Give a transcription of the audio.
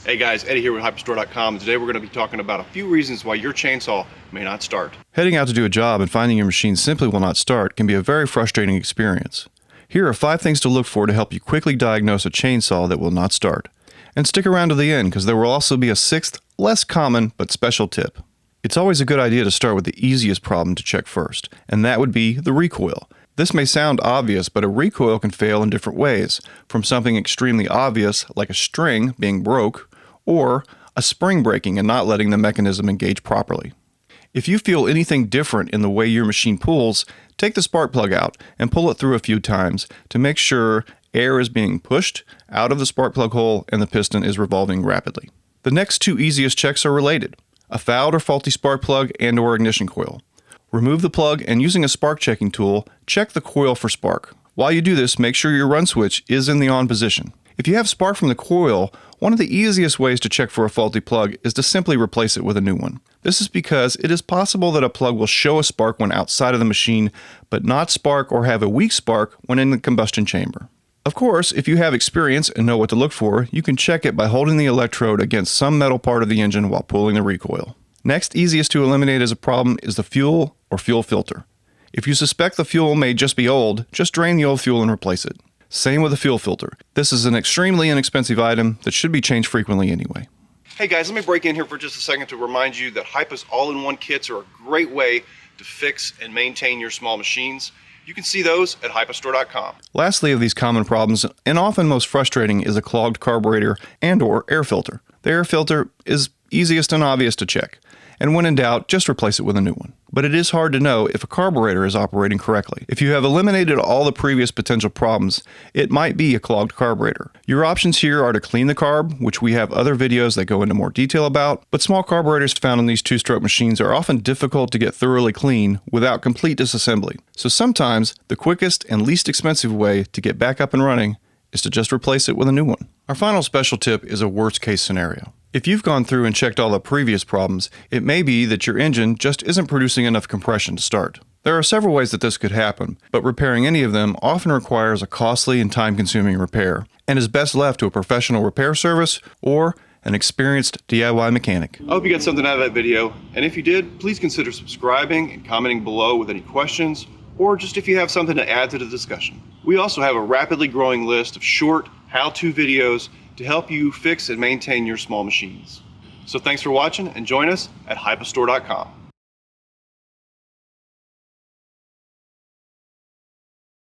Hey guys, Eddie here with hypastore.com, and today we're going to be talking about a few reasons why your chainsaw may not start. Heading out to do a job and finding your machine simply will not start can be a very frustrating experience. Here are 5 things to look for to help you quickly diagnose a chainsaw that will not start. And stick around to the end because there will also be a 6th, less common but special tip. It's always a good idea to start with the easiest problem to check first, and that would be the recoil. This may sound obvious, but a recoil can fail in different ways, from something extremely obvious like a string being broke, or a spring breaking and not letting the mechanism engage properly. If you feel anything different in the way your machine pulls, take the spark plug out and pull it through a few times to make sure air is being pushed out of the spark plug hole and the piston is revolving rapidly. The next 2 easiest checks are related: a fouled or faulty spark plug and/or ignition coil. Remove the plug and using a spark checking tool, check the coil for spark. While you do this, make sure your run switch is in the on position. If you have spark from the coil, one of the easiest ways to check for a faulty plug is to simply replace it with a new one. This is because it is possible that a plug will show a spark when outside of the machine, but not spark or have a weak spark when in the combustion chamber. Of course, if you have experience and know what to look for, you can check it by holding the electrode against some metal part of the engine while pulling the recoil. Next easiest to eliminate as a problem is the fuel or fuel filter. If you suspect the fuel may just be old, just drain the old fuel and replace it. Same with the fuel filter. This is an extremely inexpensive item that should be changed frequently anyway. Hey guys, let me break in here for just a second to remind you that Hipa's all-in-one kits are a great way to fix and maintain your small machines. You can see those at hypastore.com. Lastly, of these common problems, and often most frustrating, is a clogged carburetor and/or air filter. The air filter is easiest and obvious to check, and when in doubt, just replace it with a new one. But it is hard to know if a carburetor is operating correctly. If you have eliminated all the previous potential problems, it might be a clogged carburetor. Your options here are to clean the carb, which we have other videos that go into more detail about, but small carburetors found in these 2-stroke machines are often difficult to get thoroughly clean without complete disassembly. So sometimes the quickest and least expensive way to get back up and running is to just replace it with a new one. Our final special tip is a worst case scenario. If you've gone through and checked all the previous problems, it may be that your engine just isn't producing enough compression to start. There are several ways that this could happen, but repairing any of them often requires a costly and time-consuming repair, and is best left to a professional repair service or an experienced DIY mechanic. I hope you got something out of that video, and if you did, please consider subscribing and commenting below with any questions, or just if you have something to add to the discussion. We also have a rapidly growing list of short how-to videos to help you fix and maintain your small machines. So thanks for watching, and join us at hypastore.com.